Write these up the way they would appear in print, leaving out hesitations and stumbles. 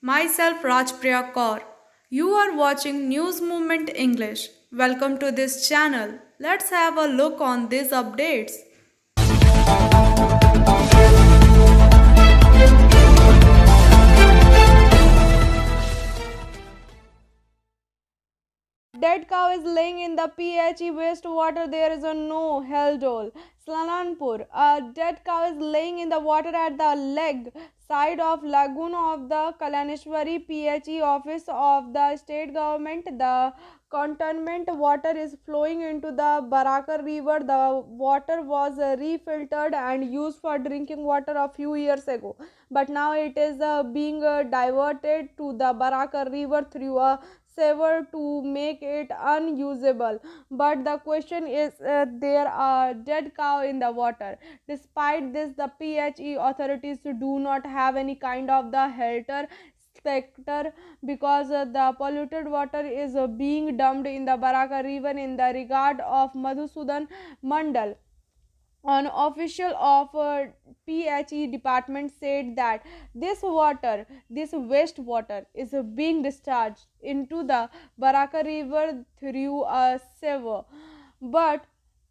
Myself Rajpriya Kaur. You are watching News Movement English. Welcome to this channel. Let's have a look on these updates. Dead cow is laying in the PHE wastewater. There is a no hell dole. Slananpur. A dead cow is laying in the water at the leg side of lagoon of the Kalaneshwari PHE office of the state government. The cantonment water is flowing into the Baraka river. The water was refiltered and used for drinking water a few years ago, but now it is being diverted to the Baraka river through a sewer to make it unusable. But the question is, there are dead cow in the water. Despite this, the PHE authorities do not have any kind of the helter sector, because the polluted water is being dumped in the Baraka river in the regard of Madhusudan Mandal. An official of PHE department said that this wastewater, is being discharged into the Baraka River through a sewer. But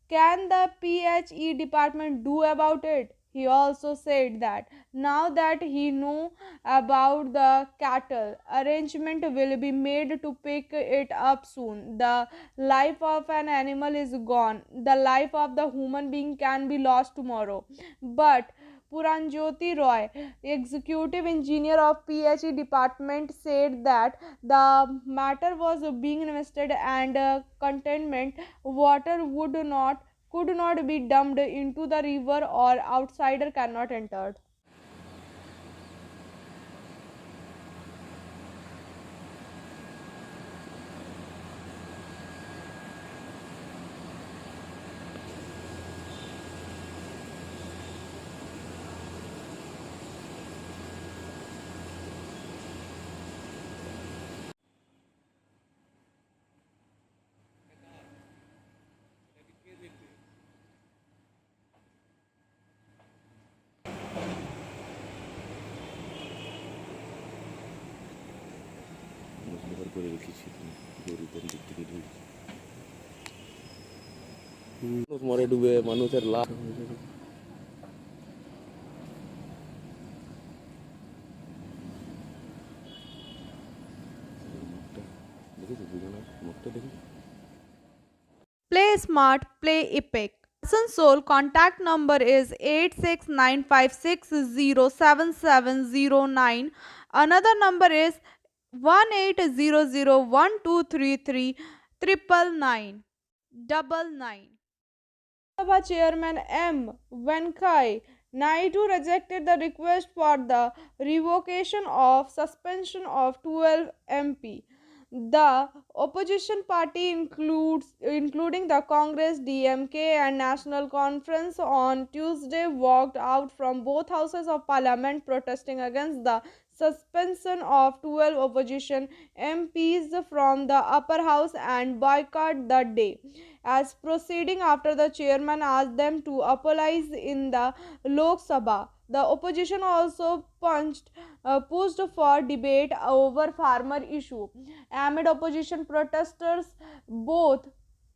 can the PHE department do about it? He also said that now that he know about the cattle, arrangement will be made to pick it up soon. The life of an animal is gone. The life of the human being can be lost tomorrow. But Puranjyoti Roy, executive engineer of PHE department, said that the matter was being invested and containment water could not be dumped into the river or outsider cannot enter. ব্যবহার করে রেখেছি গরুদের দিক থেকে ঢুকছি মরে ডুবে মানুষের লাশ দেখেছো দুজনের মুখটা দেখেছো Play smart, play epic. Asansol contact number is 8695607709. Another number is 18001233 Sabha Chairman M. Venkai Naidu rejected the request for the revocation of suspension of 12 MP. The opposition party including the Congress, DMK and National Conference on Tuesday walked out from both houses of parliament protesting against the suspension of 12 opposition MPs from the upper house and boycott the day as proceeding after the chairman asked them to apologize in the Lok Sabha. The opposition also pushed for debate over farmer issue. Amid opposition protesters, both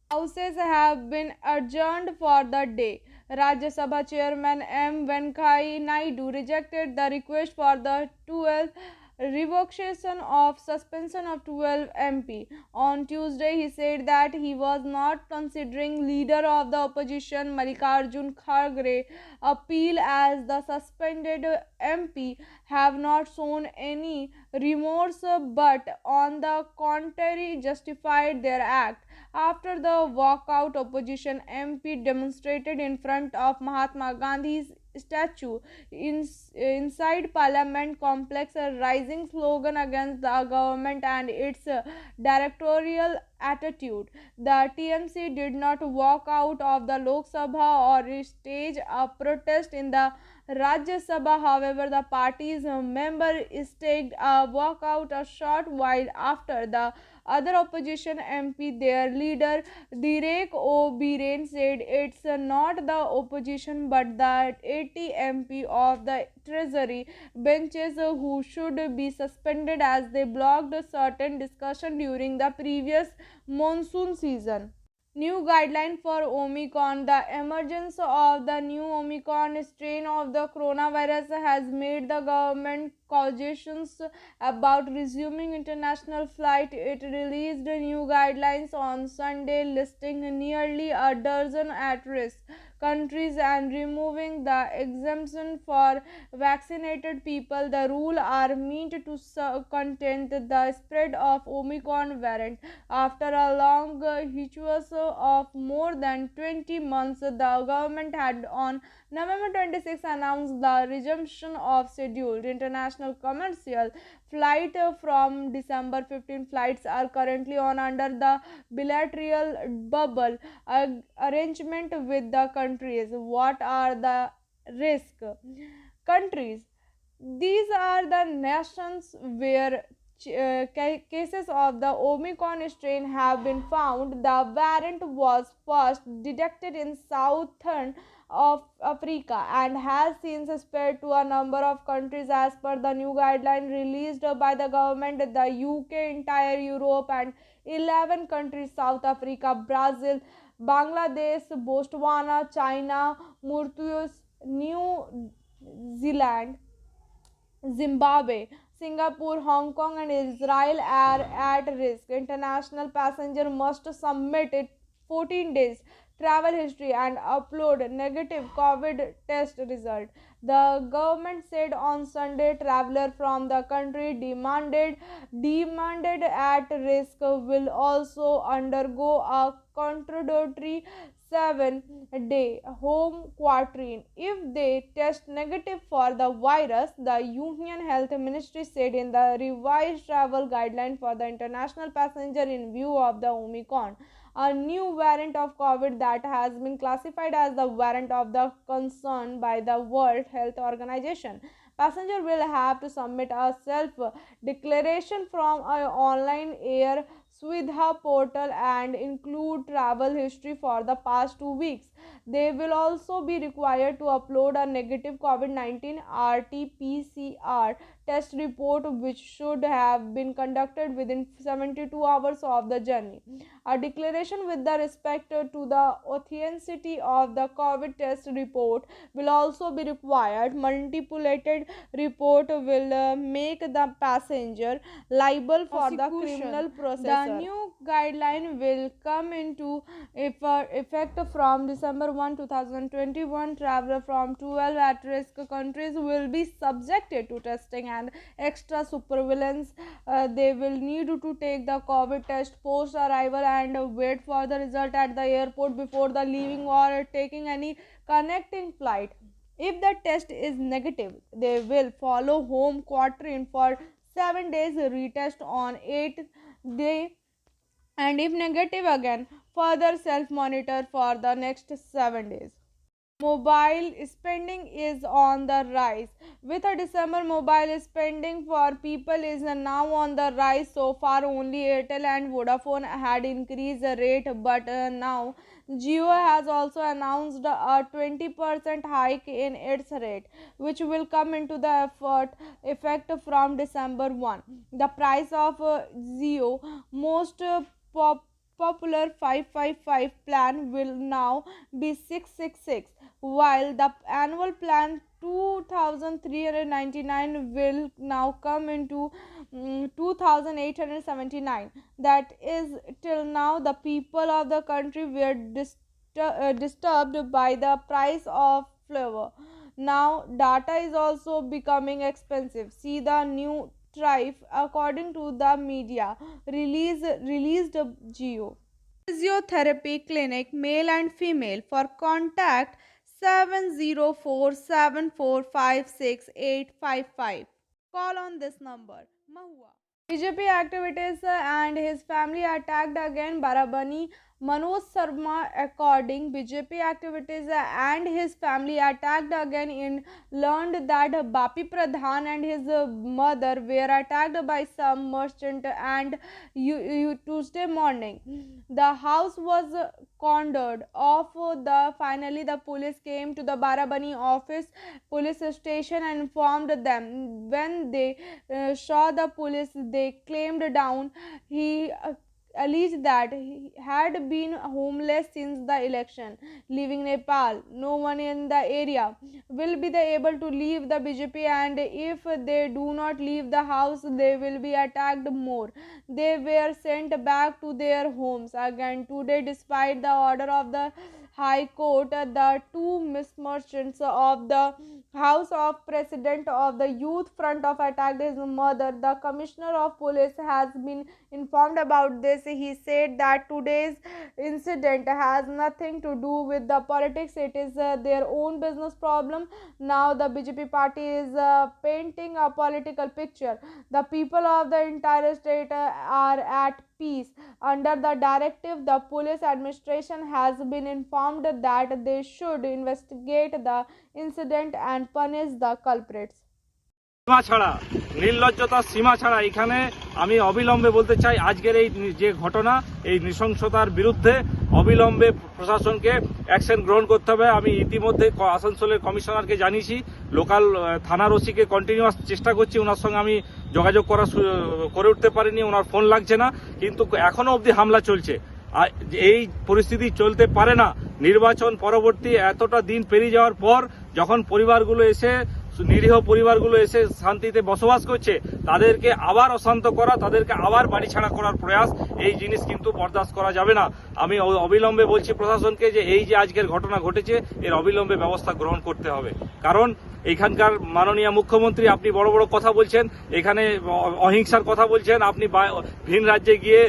houses have been adjourned for the day. Rajya Sabha Chairman M. Venkaiah Naidu rejected the request for the 12th revocation of suspension of 12 MP. On Tuesday, he said that he was not considering leader of the opposition Mallikarjun Kharge appeal as the suspended MP have not shown any remorse but on the contrary justified their act. After the walkout, opposition MP demonstrated in front of Mahatma Gandhi's statue inside Parliament complex, a rising slogan against the government and its directorial attitude. The TMC did not walk out of the Lok Sabha or stage a protest in the Rajya Sabha. However, the party's member staged a walkout a short while after. The other opposition MP, their leader Derek O'Brien, said it's not the opposition but the 80 MP of the Treasury benches who should be suspended as they blocked certain discussion during the previous monsoon season. New guideline for Omicron. The emergence of the new Omicron strain of the coronavirus has made the government cautious about resuming international flight. It released new guidelines on Sunday, listing nearly a dozen at-risk countries and removing the exemption for vaccinated people. The rules are meant to contain the spread of Omicron variant. After a long hiatus of more than 20 months, the government had on November 26 announced the resumption of scheduled international commercial flight from December 15. Flights are currently on under the bilateral bubble arrangement with the countries. What are the risk countries? These are the nations where cases of the Omicron strain have been found. The variant was first detected in southern of Africa and has since spread to a number of countries as per the new guideline released by the government. The UK, entire Europe, and 11 countries: South Africa, Brazil, Bangladesh, Botswana, China, Mauritius, New Zealand, Zimbabwe, Singapore, Hong Kong, and Israel are at risk. International passenger must submit it 14 days travel history and upload negative COVID test result. The government said on Sunday traveler from the country demanded at risk will also undergo a contradictory 7-day home quarantine if they test negative for the virus, the Union Health Ministry said in the revised travel guideline for the international passenger in view of the Omicron, a new variant of COVID that has been classified as the variant of the concern by the World Health Organization. Passenger will have to submit a self declaration from an online air Suvidha portal and include travel history for the past 2 weeks. They will also be required to upload a negative COVID 19 RT PCR test report, which should have been conducted within 72 hours of the journey. A declaration with the respect to the authenticity of the COVID test report will also be required. Manipulated report will make the passenger liable for the criminal process. The new guideline will come into effect from December 1, 2021. Travelers from 12 at-risk countries will be subjected to testing and extra surveillance. They will need to take the COVID test post arrival and wait for the result at the airport before the leaving or taking any connecting flight. If the test is negative, they will follow home quarantine for 7 days, retest on 8th day, and if negative again, further self monitor for the next 7 days. Mobile spending is on the rise. With a December, mobile spending for people is now on the rise. So far, only Airtel and Vodafone had increased the rate, but now Jio has also announced a 20% hike in its rate, which will come into the effect from December 1. The price of Jio most popular 555 plan will now be 666, while the annual plan 2399 will now come into 2879. That is, till now the people of the country were disturbed by the price of flour. Now data is also becoming expensive. See the new tariff according to the media released Jio. Physiotherapy clinic, male and female. For contact 70474568855. Call on this number. Mahua. BJP activities and his family attacked again. Barabani Manoj Sharma, according BJP activities and his family attacked again in learned that Bapi Pradhan and his mother were attacked by some merchant and Tuesday morning. The house was cordoned off. Finally the police came to the Barabani office police station and informed them. When they saw the police, they claimed down. He alleged that he had been homeless since the election, leaving Nepal. No one in the area will be able to leave the BJP, and if they do not leave the house, they will be attacked more. They were sent back to their homes again today, despite the order of the High Court. The two merchants of the House of President of the Youth Front of attacked his mother. The Commissioner of Police has been informed about this. He said that today's incident has nothing to do with the politics. It is their own business problem. Now the BJP party is painting a political picture. The people of the entire state are at peace. Under the directive, the police administration has been informed that they should investigate the incident and punish the culprits. সীমা ছাড়া, নির্লজ্জতার সীমা ছাড়া এখানে আমি অবিলম্বে বলতে চাই, আজকের এই যে ঘটনা, এই নৃশংসতার বিরুদ্ধে অবিলম্বে প্রশাসনকে অ্যাকশন গ্রহণ করতে হবে। আমি ইতিমধ্যে আসানসোলের কমিশনারকে জানিয়েছি, লোকাল থানার ওসিকে কন্টিনিউয়াস চেষ্টা করছি, ওনার সঙ্গে আমি যোগাযোগ করে উঠতে পারিনি, ওনার ফোন লাগছে না, কিন্তু এখনো অবধি হামলা চলছে। এই পরিস্থিতি চলতে পারে না। নির্বাচন পরবর্তী এতটা দিন পেরিয়ে যাওয়ার পর যখন পরিবারগুলো এসে, নিরীহ পরিবারগুলো এসে শান্তিতে বসবাস করছে, তাদেরকে আবার অশান্ত করা, তাদেরকে আবার বাড়ি ছাড়া করার প্রয়াস, এই জিনিস কিন্তু বরদাস্ত করা যাবে না। আমি অবিলম্বে বলছি প্রশাসনকে যে এই যে আজকের ঘটনা ঘটেছে, এর অবিলম্বে ব্যবস্থা গ্রহণ করতে হবে। কারণ এখানকার মাননীয় মুখ্যমন্ত্রী, আপনি বড় বড় কথা বলছেন, এখানে অহিংসার কথা বলছেন, আপনি ভিন রাজ্যে গিয়ে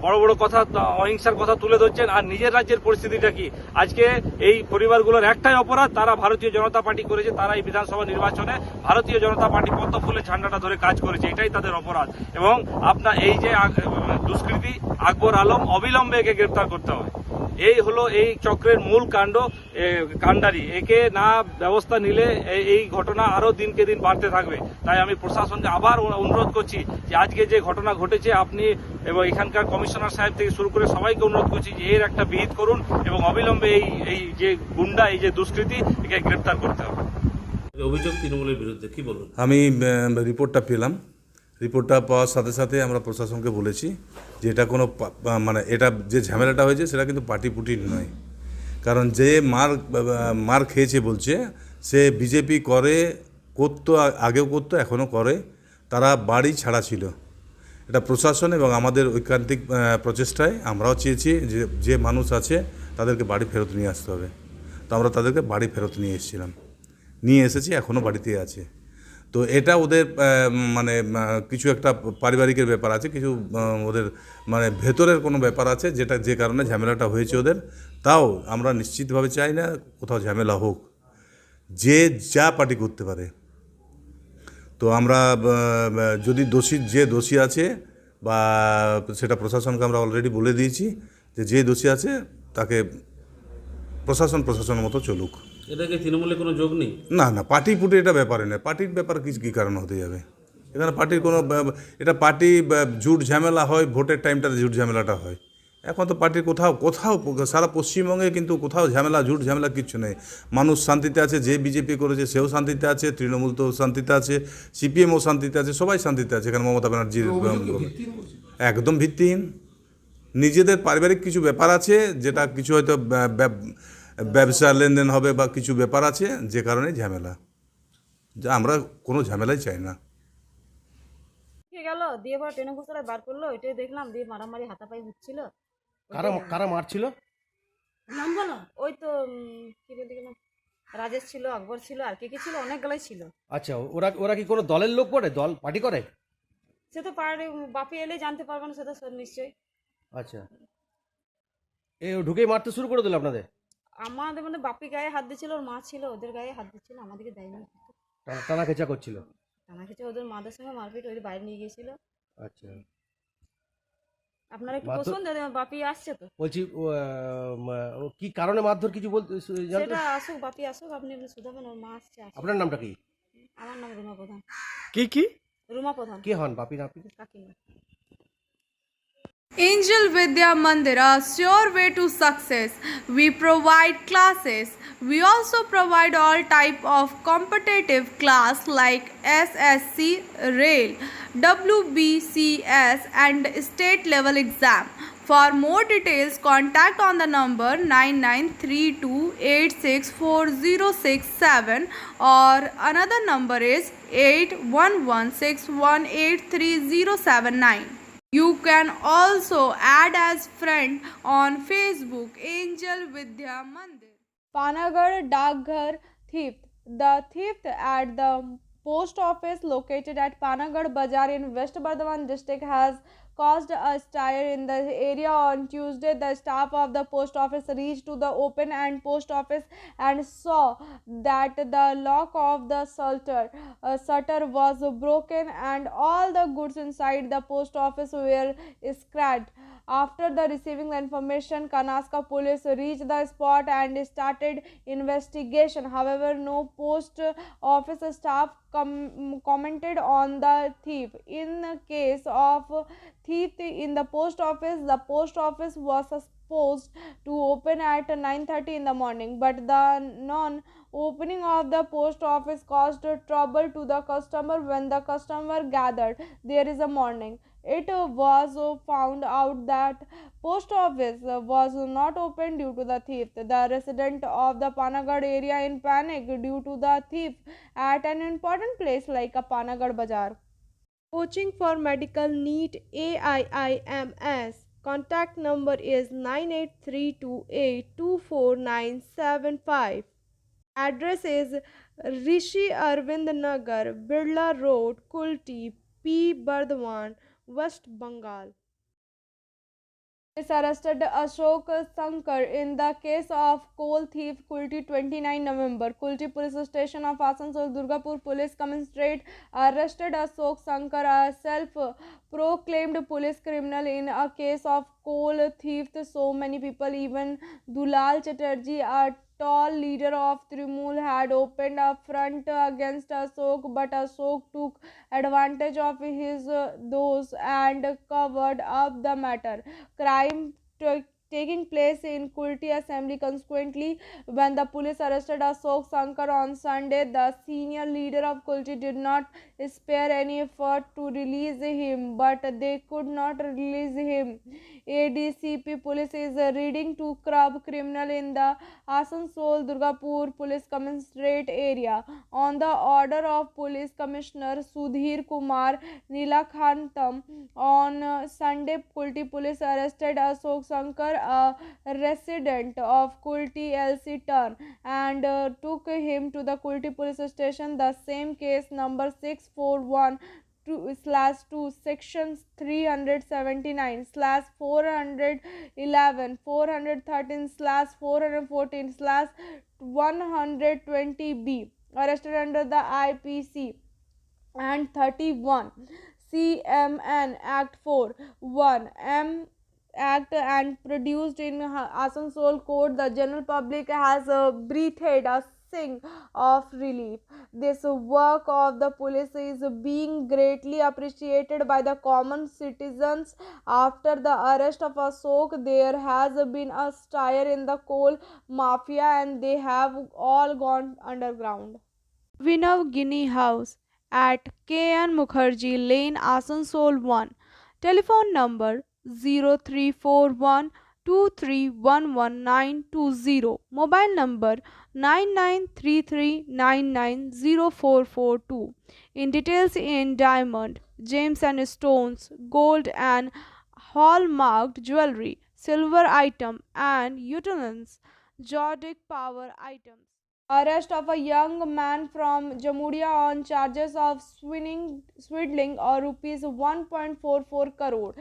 বড় বড় কথা, অহিংসার কথা তুলে ধরছেন, আর নিজের রাজ্যের পরিস্থিতিটা কি? আজকে এই পরিবারগুলোর একটাই অপরাধ, তারা ভারতীয় জনতা পার্টি করেছে, তারা এই বিধানসভা নির্বাচনে ভারতীয় জনতা পার্টি পদ্ম ফুলের ঝান্ডাটা ধরে কাজ করেছে, এটাই তাদের অপরাধ। এবং আপনার এই যে দুষ্কৃতী আকবর আলম, অবিলম্বে একে গ্রেপ্তার করতে হবে। এই হলো এই চক্রের মূল কাণ্ডারি। একে না ব্যবস্থা নিলে এই ঘটনা আরো দিনকে দিন বাড়তে থাকবে। তাই আমি প্রশাসনকে আবার অনুরোধ করছি যে আজকে যে ঘটনা ঘটেছে, আপনি এবং এখানকার কমিশনার সাহেব থেকে শুরু করে সবাইকে অনুরোধ করছি যে এর একটা বিহিত করুন এবং অবিলম্বে এই যে গুন্ডা, এই যে দুষ্কৃতী, একে গ্রেপ্তার করতে হবে। অভিযোগ তৃণমূলের বিরুদ্ধে কি বলুন? আমি রিপোর্টটা পেলাম, রিপোর্টটা পাওয়ার সাথে সাথে আমরা প্রশাসনকে বলেছি যে এটা কোনো মানে এটা যে ঝামেলাটা হয়েছে সেটা কিন্তু পার্টিপুটির নয়। কারণ যে মার খেয়েছে বলছে, সে বিজেপি করতো, আগেও করতো, এখনও করে, তারা বাড়ি ছাড়া ছিল। এটা প্রশাসন এবং আমাদের ঐকান্তিক প্রচেষ্টায় আমরাও চেয়েছি যে মানুষ আছে তাদেরকে বাড়ি ফেরত নিয়ে আসতে হবে। তো আমরা তাদেরকে বাড়ি ফেরত নিয়ে এসেছি, এখনও বাড়িতে আছে। তো এটা ওদের মানে কিছু একটা পারিবারিকের ব্যাপার আছে, কিছু ওদের মানে ভেতরের কোনো ব্যাপার আছে, যে কারণে ঝামেলাটা হয়েছে ওদের। তাও আমরা নিশ্চিতভাবে চাই না কোথাও ঝামেলা হোক, যে যা পার্টি করতে পারে। তো আমরা যদি যে দোষী আছে, বা সেটা প্রশাসনকে আমরা অলরেডি বলে দিয়েছি যে দোষী আছে তাকে প্রশাসনের মতো চলুক। এটাকে তৃণমূলে কোনো যোগ নেই? না, পার্টি পুটে এটা ব্যাপারে নেই। পার্টির ব্যাপার কী কারণ হতে যাবে এখানে? পার্টির কোনো এটা পার্টি ঝুট ঝামেলা হয়, ভোটের টাইমটাতে ঝুট ঝামেলাটা হয়। এখন তো পার্টির কোথাও সারা পশ্চিমবঙ্গে কিন্তু কোথাও ঝুট ঝামেলা কিচ্ছু নেই। মানুষ শান্তিতে আছে, যে বিজেপি করেছে সেও শান্তিতে আছে, তৃণমূল তো শান্তিতে আছে, সিপিএমও শান্তিতে আছে, সবাই শান্তিতে আছে। এখানে মমতা ব্যানার্জির একদম ভিত্তিহীন। নিজেদের পারিবারিক কিছু ব্যাপার আছে, যেটা কিছু হয়তো ব্যবসার লেনদেন হবে বা কিছু ব্যাপার আছে, যে কারণে ঝামেলা। যা আমরা কোনো ঝামেলাই চাই না। গেল দিয়ে পরে ট্রেনে বসে বার করলো, এটাই দেখলাম, দিয়ে মারামারি হাতাপাই হচ্ছিল। কারা মারছিল? নাম বলো, ওই তো কি বলতে গেলাম, রাজেশ ছিল, আকবর ছিল, আর কে ছিল, অনেকগুলাই ছিল। আচ্ছা, ওরা কি কোনো দলের লোক পড়ে, দল পার্টি করে? সে তো বাপি এলেই জানতে পারবে না, সে তো নিশ্চয়ই। আচ্ছা, ঢুকেই মারতে শুরু করে দিল আপনাদের? আমাদের মানে বাপি গায়ে হাত দিচ্ছিল, ওর মা ছিল, ওদের গায়ে হাত দিচ্ছিল, আমাদেরকে দেয়নি। টানা খেচা করছিল? টানা খেচা, ওদের মাদের সঙ্গে মারপিট, ওদের বাইরে নিয়ে গিয়েছিল। আচ্ছা, আপনারা একটু মারধর- বসুন, দাদা বাপি আসছে তো। বলছি ও কি কারণে মারধর কিছু বলতে জানতে? সেটা আসুক, বাপি আসুক, আপনি একটু শুধাবেন, ওর মা আসছে। আপনার নামটা কি? আমার নাম রুমা প্রধান। কি রুমা প্রধান, কে হন বাপি না আপনি? কাকিমা। Angel Vidya Mandir, a sure way to success. We provide classes. We also provide all type of competitive class like SSC, Rail, WBCS and state level exam. For more details, contact on the number 9932864067 or another number is 8116183079. You can also add as friend on Facebook Angel Vidya Mandir. Panagarh Dagghar thief. The theft at the post office located at Panagarh Bazaar in West Bardhaman district has caused a stir in the area. On Tuesday, the staff of the post office reached to the open and post office and saw that the lock of the shutter was broken and all the goods inside the post office were scratched. After the receiving the information, Kanaska police reached the spot and started investigation. However, no post office staff commented on the thief. In the case of thief in the post office was supposed to open at 9:30 in the morning, but the non-opening of the post office caused trouble to the customer. When the customer gathered there is a morning, it was found out that post office was not open due to the thief. The resident of the Panagarh area in panic due to the thief at an important place like a Panagarh Bazaar. Coaching for medical NEET AIIMS. Contact number is 98328249775. Address is Rishi Arvind Nagar, Birla Road, Kulti, P. Bardhaman, West Bengal. Police arrested Ashok Sankar in the case of coal thief Kulti 29 November. Kulti Police Station of Asansol Durgapur Police Commissionerate arrested Ashok Sankar, a self-proclaimed police criminal in a case of coal theft. So many people, even Dulal Chatterjee, a tall leader of Trinamool, had opened a front against Ashok, but Ashok took advantage of his those and covered up the matter. Crime taking place in Kulti Assembly. Consequently, when the police arrested Ashok Sankar on Sunday, the senior leader of Kulti did not spare any effort to release him, but they could not release him. ADCP police is reading to curb criminal in the Asansol Durgapur Police Commissionerate area. On the order of Police Commissioner Sudhir Kumar Nilakhantam, on Sunday, Kulti police arrested Ashok Sankar, a resident of Kulti LC Turn, and took him to the Kulti police station. The same case number 641/2 sections 379/411 413/414/120B arrested under the IPC and 31 CMN Act 4 M Act and produced in Asansol Court. The general public has breathed a sigh of relief. This work of the police is being greatly appreciated by the common citizens. After the arrest of Ashok, there has been a stir in the coal mafia and they have all gone underground. Vinav Guinea House at KN Mukherjee Lane, Asansol 1. Telephone number 0341231120. Mobile number 9933990442. In details in diamond, gems and stones, gold and hallmarked jewelry, silver item and utensils, Jordic power items. Arrest of a young man from Jamuria on charges of swindling or rupees 1.44 crore.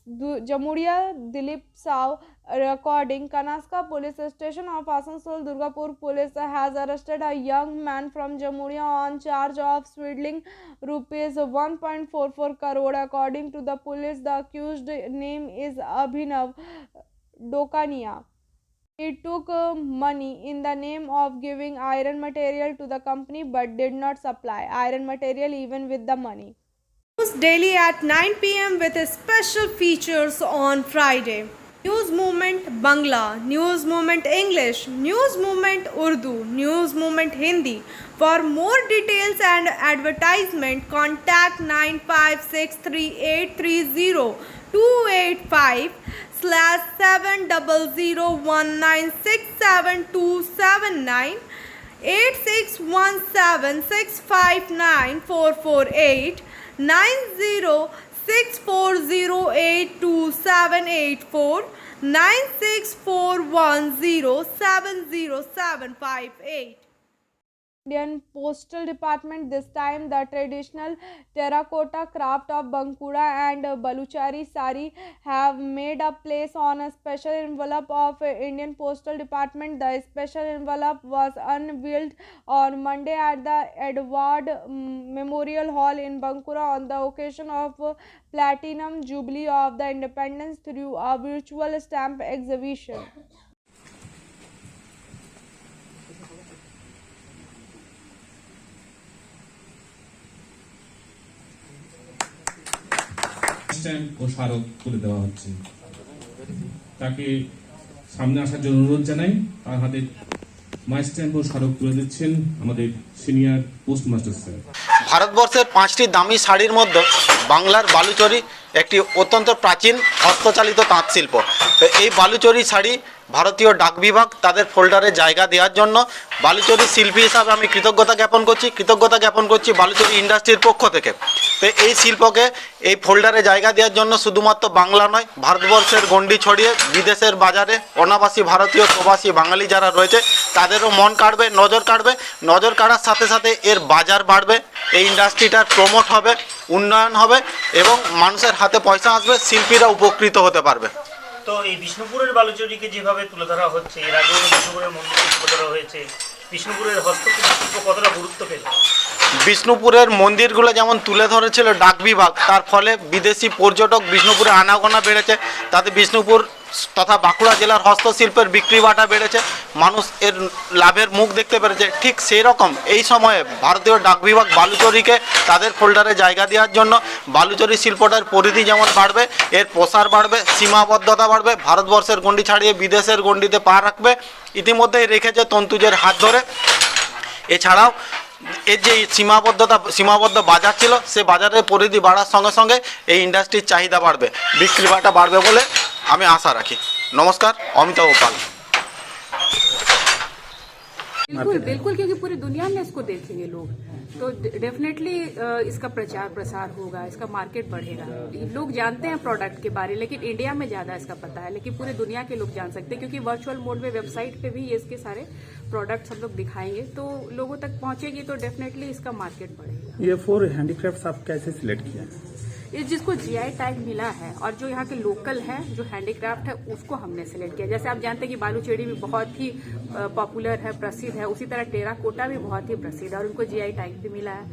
Jamuria Dilip Sao recording. Kanaska Police Station of Asansol Durgapur Police has arrested a young man from Jamuria on charge of swindling rupees 1.44 crore. According to the police, the accused name is Abhinav Dokania. He took money in the name of giving iron material to the company but did not supply iron material even with the money. News daily at 9 p.m. with special features on Friday. News Movement Bangla, News Movement English, News Movement Urdu, News Movement Hindi. For more details and advertisement, contact 9563830285/70019672798617659 8617659448 9064082784 9641070758. Indian Postal Department. This time the traditional terracotta craft of Bankura and Baluchari sari have made a place on a special envelope of Indian Postal Department. The special envelope was unveiled on Monday at the Edward Memorial Hall in Bankura on the occasion of Platinum Jubilee of the Independence through a virtual stamp exhibition. Stamp ও স্মারক তুলে দেওয়া হচ্ছে। তাকে সামনে আসার জন্য অনুরোধ জানাই। তার হাতে মাই স্ট্যাম্প ও স্মারক তুলে দিচ্ছেন আমাদের সিনিয়র পোস্টমাস্টার স্যার। ভারতবর্ষের 5টি দামি শাড়ির মধ্যে বাংলার বালুচরী একটি অত্যন্ত প্রাচীন হস্তচালিত তাঁত শিল্প। তো এই বালুচরী শাড়ি ভারতীয় ডাক বিভাগ তাদের ফোল্ডারে জায়গা দেওয়ার জন্য বালুচরী শিল্পী হিসাবে আমি কৃতজ্ঞতা জ্ঞাপন করছি বালুচরী ইন্ডাস্ট্রির পক্ষ থেকে। তো এই শিল্পকে এই ফোল্ডারে জায়গা দেওয়ার জন্য শুধুমাত্র বাংলা নয়, ভারতবর্ষের গণ্ডি ছড়িয়ে বিদেশের বাজারে অনাবাসী ভারতীয় প্রবাসী বাঙালি যারা রয়েছে তাদেরও মন কাড়বে, নজর কাড়ার সাথে সাথে এর বাজার বাড়বে, এই ইন্ডাস্ট্রিটার প্রমোট হবে, উন্নয়ন হবে এবং মানুষের হাতে পয়সা আসবে, শিল্পীরা উপকৃত হতে পারবে। তো এই বিষ্ণুপুরের বালুচরীকে যেভাবে তুলে ধরা হচ্ছে, এর আগেও বিষ্ণুপুরের মন্দিরকে তুলে ধরা হয়েছে, বিষ্ণুপুরের হস্তশিল্প কতটা গুরুত্ব পেল? বিষ্ণুপুরের মন্দিরগুলো যেমন তুলে ধরেছিল ডাক বিভাগ, তার ফলে বিদেশি পর্যটক বিষ্ণুপুরে আনাগোনা বেড়েছে, তাতে বিষ্ণুপুর তথা বাঁকুড়া জেলার হস্তশিল্পের বিক্রি বাটা বেড়েছে, মানুষ এর লাভের মুখ দেখতে পেরেছে। ঠিক সেই রকম এই সময়ে ভারতীয় ডাক বিভাগ বালুচরীকে তাদের ফোল্ডারে জায়গা দেওয়ার জন্য বালুচরী শিল্পটার পরিধি যেমন বাড়বে, এর প্রসার বাড়বে, সীমাবদ্ধতা বাড়বে, ভারতবর্ষের গণ্ডি ছাড়িয়ে বিদেশের গণ্ডিতে পা রাখবে, ইতিমধ্যেই রেখেছে তন্তুজের হাত ধরে। এছাড়াও এর যে সীমাবদ্ধ বাজার ছিল, সে বাজারের পরিধি বাড়ার সঙ্গে সঙ্গে এই ইন্ডাস্ট্রির চাহিদা বাড়বে, বিক্রি বাটা বাড়বে বলে আমি আশা রাখি। নমস্কার, অমিতাভ পাল। बिल्कुल क्योंकि पूरी दुनिया में इसको देखेंगे लोग, तो डेफिनेटली इसका प्रचार प्रसार होगा, इसका मार्केट बढ़ेगा। लोग जानते हैं प्रोडक्ट के बारे, लेकिन इंडिया में ज्यादा इसका पता है, लेकिन पूरी दुनिया के लोग जान सकते हैं क्योंकि वर्चुअल मोड में वेबसाइट पे भी इसके सारे प्रोडक्ट्स हम लोग दिखाएंगे, तो लोगों तक पहुंचेगी, तो डेफिनेटली इसका मार्केट बढ़ेगा। ये 4 हैंडीक्राफ्ट आप कैसे सिलेक्ट किया? जिसको जीआई टैग मिला है और जो यहाँ के लोकल है, जो हैंडीक्राफ्ट है, उसको हमने सिलेक्ट किया। जैसे आप जानते हैं कि बालूचेड़ी भी बहुत ही पॉपुलर है, प्रसिद्ध है, उसी तरह टेराकोटा भी बहुत ही प्रसिद्ध है और उनको जीआई टैग भी मिला है।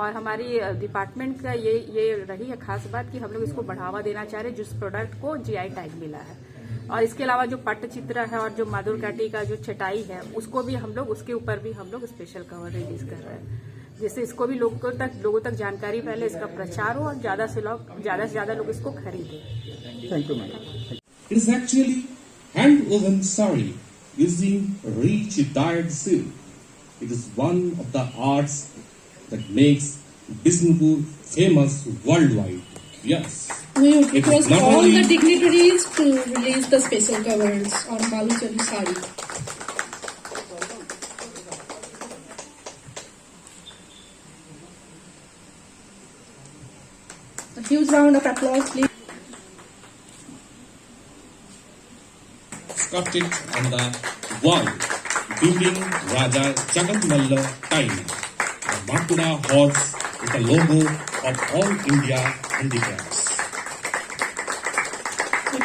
और हमारी डिपार्टमेंट का ये रही है खास बात कि हम लोग इसको बढ़ावा देना चाह रहे हैं जिस प्रोडक्ट को जीआई टैग मिला है। और इसके अलावा जो पट्टचित्र है और जो माधुरकाटी का जो छटाई है, उसको भी हम लोग, उसके ऊपर भी हम लोग स्पेशल कवर रिलीज कर रहे हैं, जिससे इसको भी लोगों तक जानकारी फैले, इसका प्रचार हो और ज्यादा से ज्यादा लोग इसको खरीदें। Thank you madam. It is actually hand woven sari using rich dyed silk. It is one of the arts that makes Bishnupur famous worldwide. Yes. We request all the dignitaries to release the special covers on Baluchari sari. A huge round of applause, please. Sculpted on the wall during Raja Jagatmalla time. The Bankura horse is the logo of all India handicrafts.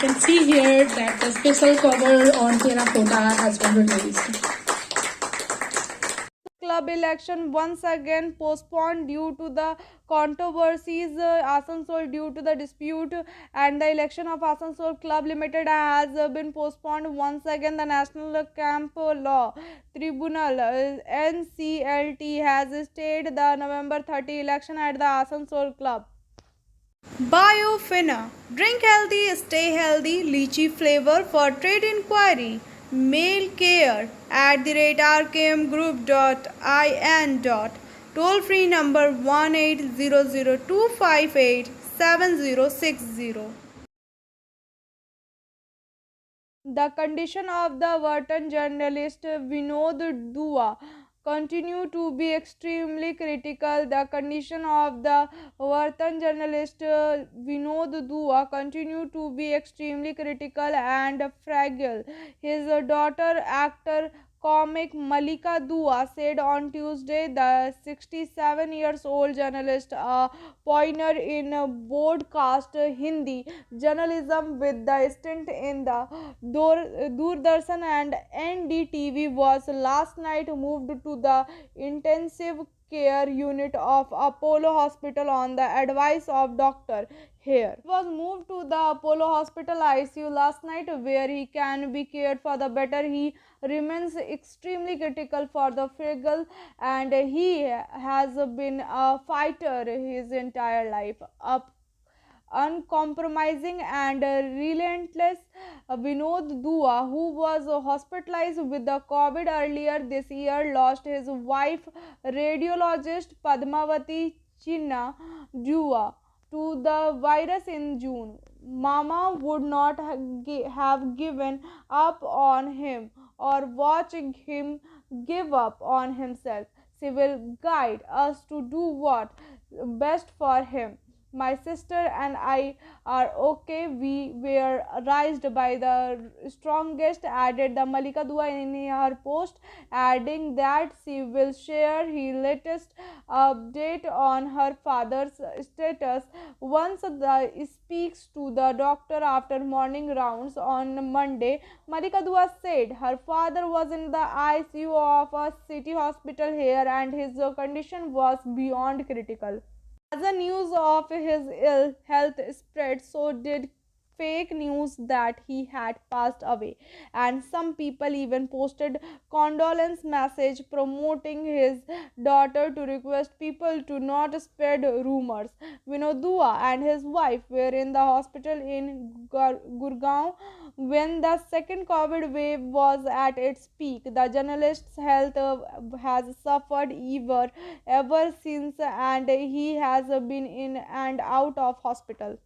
can see here that the special cover on terracotta has been released. Club election once again postponed due to the controversies. Asansol due to the dispute and the election of Asansol Club Limited has been postponed once again. The National Camp Law Tribunal NCLT has stayed the November 30 election at the Asansol Club. Biofina. Drink healthy, stay healthy. Lychee flavor. For trade inquiry, mail care@rkmgroup.in. Toll free number 1800-258-7060. The condition of the Wharton journalist Vinod Dua continue to be extremely critical. The condition of the Wharton journalist Vinod Dua continue to be extremely critical and fragile. His daughter, actor comic Malika Dua, said on Tuesday the 67-year-old journalist, a pioneer in broadcast Hindi journalism with the stint in the Doordarshan and NDTV, was last night moved to the intensive care unit of Apollo Hospital on the advice of Dr. Here. He was moved to the Apollo Hospital ICU last night, where he can be cared for the better. He remains extremely critical for the fragile, and he has been a fighter his entire life. Uncompromising and relentless, Vinod Dua, who was hospitalized with the COVID earlier this year, lost his wife, radiologist Padmavati Chinna Dua, to the virus in June. Mama would not have given up on him or watching him give up on himself. She will guide us to do what best for him. My sister and I are okay. We were raised by the strongest, added the Malika Dua in her post, adding that she will share her latest update on her father's status once she speaks to the doctor after morning rounds on Monday. Malika Dua said her father was in the ICU of a city hospital here and his condition was beyond critical. As the news of his ill health spread, so did fake news that he had passed away, and some people even posted condolence message promoting his daughter to request people to not spread rumors. Vinod Dua and his wife were in the hospital in Gurgaon when the second COVID wave was at its peak. The journalist's health has suffered ever since, and he has been in and out of hospital.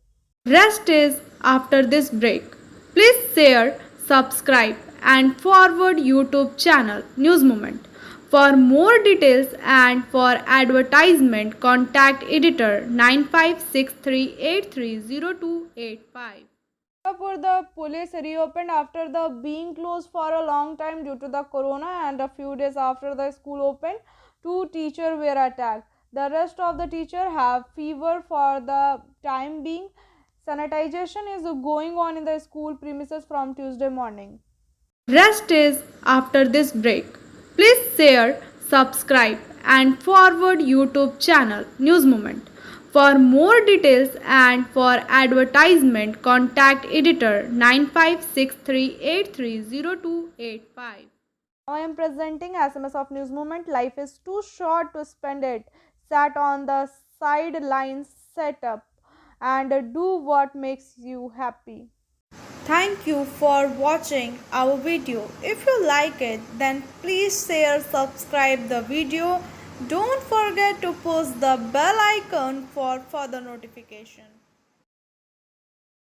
Rest is after this break. Please share, subscribe and forward YouTube channel News Moment. For more details and for advertisement, contact editor 9563830285. The police reopened after the being closed for a long time due to the corona, and a few days after the school opened, 2 teachers were attacked. The rest of the teachers have fever for the time being. Sanitization is going on in the school premises from Tuesday morning. Rest is after this break. Please share, subscribe and forward YouTube channel News Moment. For more details and for advertisement, contact editor 9563830285. Now I am presenting SMS of News Moment. Life is too short to spend it sat on the sidelines. Set up and do what makes you happy. Thank you for watching our video. If you like it, then please share, subscribe the video. Don't forget to push the bell icon for further notification.